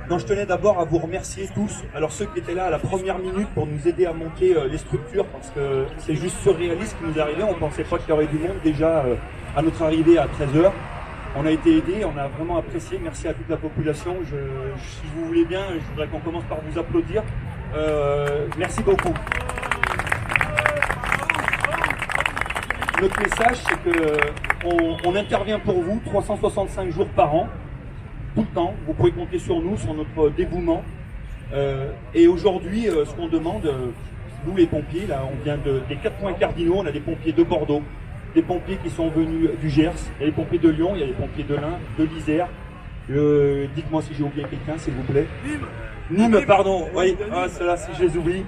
Non, je tenais d'abord à vous remercier tous. Alors ceux qui étaient là à la première minute pour nous aider à monter les structures, parce que c'est juste surréaliste ce qui nous est arrivé. On ne pensait pas qu'il y aurait du monde déjà à notre arrivée à 13h. On a été aidés, on a vraiment apprécié. Merci à toute la population. Si vous voulez bien, je voudrais qu'on commence par vous applaudir. Merci beaucoup. Notre message, c'est qu'on intervient pour vous 365 jours par an. Tout le temps, vous pouvez compter sur nous, sur notre dévouement. Et aujourd'hui, ce qu'on demande, nous les pompiers, là, on vient des 4 points cardinaux, on a des pompiers de Bordeaux, des pompiers qui sont venus du Gers, il y a les pompiers de Lyon, il y a les pompiers de l'Ain, de l'Isère. Dites-moi si j'ai oublié quelqu'un, s'il vous plaît. Nîmes, pardon, oui, ceux-là, si je les oublie.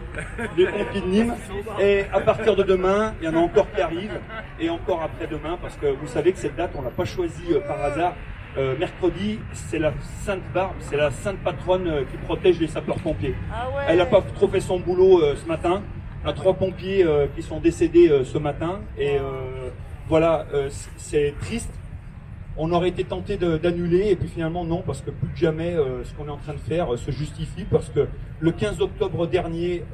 Les pompiers de Nîmes. Et à partir de demain, il y en a encore qui arrivent, et encore après-demain, parce que vous savez que cette date, on ne l'a pas choisie par hasard. Mercredi, c'est la Sainte Barbe, c'est la sainte patronne qui protège les sapeurs-pompiers. Ah ouais. Elle n'a pas trop fait son boulot ce matin. On a 3 pompiers qui sont décédés ce matin. Et voilà, c'est triste. On aurait été tenté d'annuler et puis finalement non, parce que plus que jamais ce qu'on est en train de faire se justifie, parce que le 15 octobre dernier,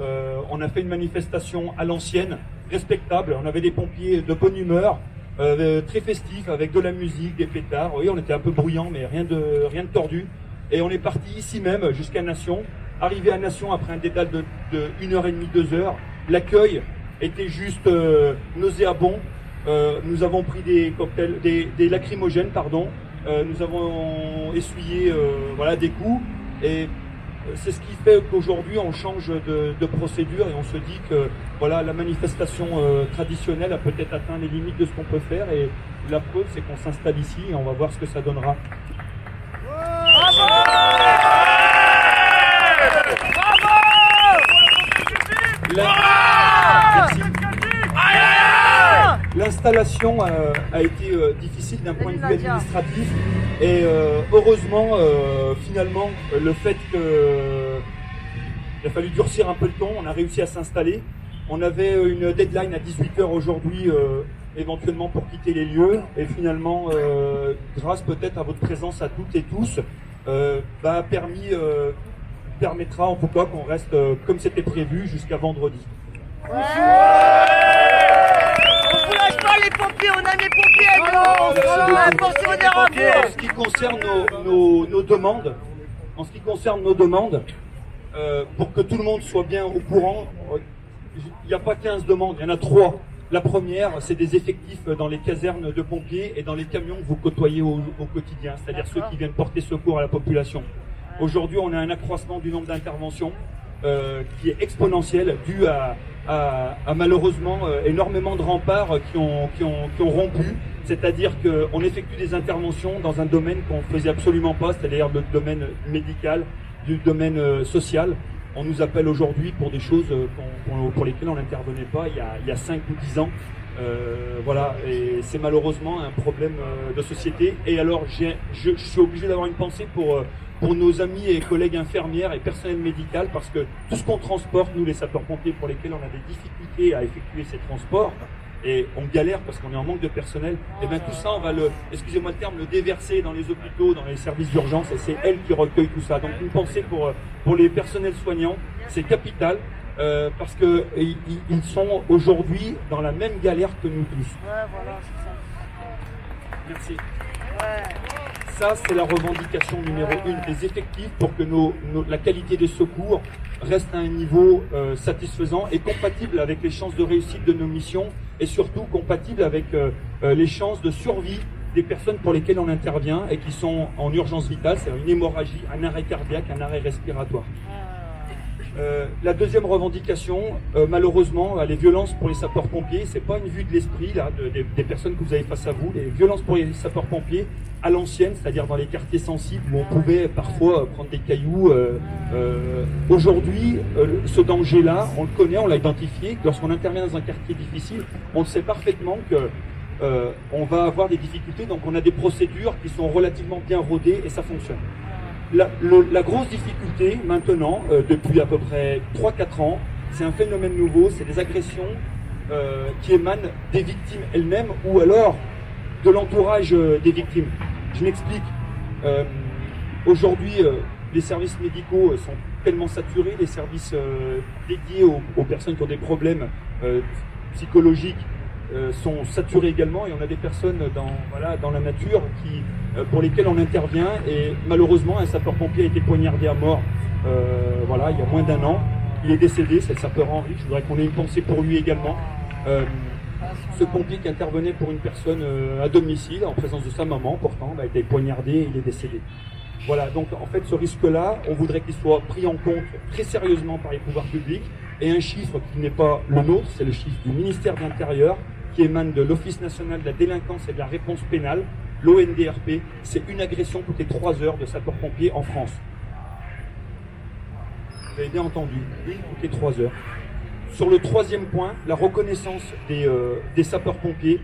on a fait une manifestation à l'ancienne, respectable. On avait des pompiers de bonne humeur. Très festif, avec de la musique, des pétards. Oui, on était un peu bruyant, mais rien de tordu. Et on est parti ici même jusqu'à Nation. Arrivé à Nation après un dédale de 1h30, 2h, l'accueil était juste nauséabond. Nous avons pris des cocktails, des lacrymogènes, pardon. Nous avons essuyé voilà, des coups. Et c'est ce qui fait qu'aujourd'hui on change de procédure et on se dit que voilà, la manifestation traditionnelle a peut-être atteint les limites de ce qu'on peut faire, et la preuve c'est qu'on s'installe ici et on va voir ce que ça donnera. Merci. L'installation a été difficile d'un point de vue administratif, et heureusement, finalement, le fait qu'il a fallu durcir un peu le ton, on a réussi à s'installer. On avait une deadline à 18h aujourd'hui, éventuellement pour quitter les lieux, et finalement, grâce peut-être à votre présence à toutes et tous, permettra en tout cas qu'on reste comme c'était prévu jusqu'à vendredi. Les pompiers, on a les pompiers avec nous. En ce qui concerne nos demandes, pour que tout le monde soit bien au courant, il n'y a pas 15 demandes, il y en a 3. La première, c'est des effectifs dans les casernes de pompiers et dans les camions que vous côtoyez au quotidien, c'est-à-dire ceux qui viennent porter secours à la population. Aujourd'hui, on a un accroissement du nombre d'interventions qui est exponentiel, dû à malheureusement énormément de remparts qui ont rompu, c'est-à-dire qu'on effectue des interventions dans un domaine qu'on ne faisait absolument pas, c'est-à-dire le domaine médical, du domaine social. On nous appelle aujourd'hui pour des choses pour lesquelles on n'intervenait pas il y a 5 ou 10 ans. Voilà, et c'est malheureusement un problème de société. Et alors je suis obligé d'avoir une pensée pour nos amis et collègues infirmières et personnel médical, parce que tout ce qu'on transporte, nous les sapeurs-pompiers, pour lesquels on a des difficultés à effectuer ces transports, et on galère parce qu'on est en manque de personnel, et bien tout ça, on va excusez-moi le terme, le déverser dans les hôpitaux, dans les services d'urgence, et c'est elles qui recueillent tout ça. Donc une pensée pour les personnels soignants, c'est capital, parce que ils sont aujourd'hui dans la même galère que nous tous. Ouais, voilà, c'est ça. Merci. Ouais. Ça, c'est la revendication numéro 1 des effectifs, pour que la qualité des secours reste à un niveau satisfaisant et compatible avec les chances de réussite de nos missions, et surtout compatible avec les chances de survie des personnes pour lesquelles on intervient et qui sont en urgence vitale, c'est-à-dire une hémorragie, un arrêt cardiaque, un arrêt respiratoire. La deuxième revendication, malheureusement, les violences pour les sapeurs-pompiers, c'est pas une vue de l'esprit là, des personnes que vous avez face à vous. Les violences pour les sapeurs-pompiers à l'ancienne, c'est-à-dire dans les quartiers sensibles où on pouvait parfois prendre des cailloux. Aujourd'hui, ce danger-là, on le connaît, on l'a identifié. Lorsqu'on intervient dans un quartier difficile, on sait parfaitement que on va avoir des difficultés. Donc on a des procédures qui sont relativement bien rodées et ça fonctionne. La grosse difficulté maintenant, depuis à peu près 3-4 ans, c'est un phénomène nouveau, c'est des agressions qui émanent des victimes elles-mêmes ou alors de l'entourage des victimes. Je m'explique. Aujourd'hui, les services médicaux sont tellement saturés, les services dédiés aux personnes qui ont des problèmes psychologiques sont saturés également, et on a des personnes dans la nature pour lesquelles on intervient, et malheureusement un sapeur-pompier a été poignardé à mort il y a moins d'1 an. Il est décédé, c'est le sapeur Henri, je voudrais qu'on ait une pensée pour lui également. Ce pompier qui intervenait pour une personne à domicile, en présence de sa maman pourtant, a été poignardé et il est décédé. Voilà, donc en fait ce risque-là, on voudrait qu'il soit pris en compte très sérieusement par les pouvoirs publics, et un chiffre qui n'est pas le nôtre, c'est le chiffre du ministère de l'Intérieur, qui émane de l'Office national de la délinquance et de la réponse pénale, l'ONDRP, c'est une agression toutes les 3 heures de sapeurs-pompiers en France. Vous avez bien entendu, une toutes les 3 heures. Sur le 3e point, la reconnaissance des sapeurs-pompiers,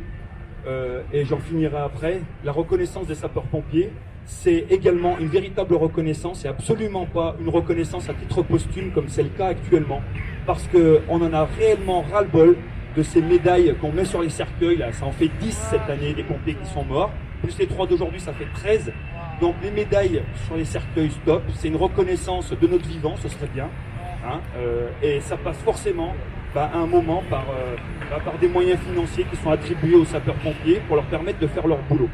et j'en finirai après, la reconnaissance des sapeurs-pompiers, c'est également une véritable reconnaissance et absolument pas une reconnaissance à titre posthume comme c'est le cas actuellement, parce qu'on en a réellement ras-le-bol de ces médailles qu'on met sur les cercueils, là, ça en fait 10 cette année des pompiers qui sont morts, plus les 3 d'aujourd'hui, ça fait 13. Donc les médailles sur les cercueils, stop, c'est une reconnaissance de notre vivant, ce serait bien. Et ça passe forcément à un moment par des moyens financiers qui sont attribués aux sapeurs-pompiers pour leur permettre de faire leur boulot.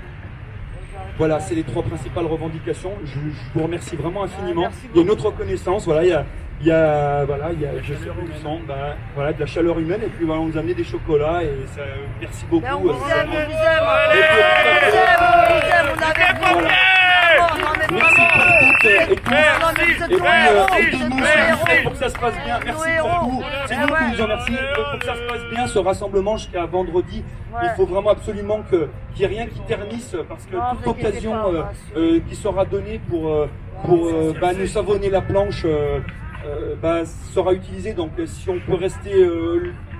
Voilà, c'est les 3 principales revendications. Je vous remercie vraiment infiniment. Il y a une autre reconnaissance, il y a je sais pas où ils sont, de la chaleur humaine, et puis on nous a amené des chocolats, et ça, merci beaucoup. On vous aime, on avait voilà. Merci pour toutes et tous. Et puis aidez-nous pour que ça se passe bien. Merci pour tout. C'est nous qui vous remercions. Pour que ça se passe bien, ce rassemblement jusqu'à vendredi, il faut vraiment absolument qu'il n'y ait rien qui ternisse, parce que toute occasion qui sera donnée pour nous savonner la planche sera utilisée. Donc si on peut rester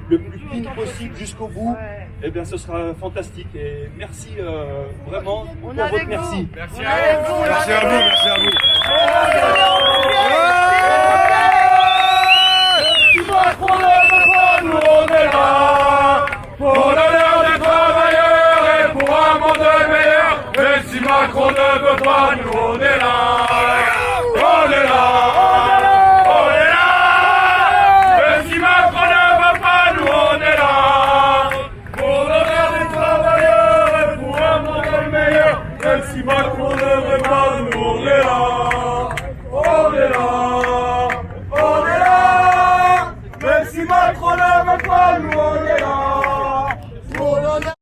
le plus clean possible jusqu'au bout, eh bien ce sera fantastique. Et merci vraiment pour votre merci. Merci à vous. Merci à vous. Merci à vous. Nous on est là pour l'honneur des travailleurs et pour un monde meilleur. Et si Macron ne veut pas, nous on est là.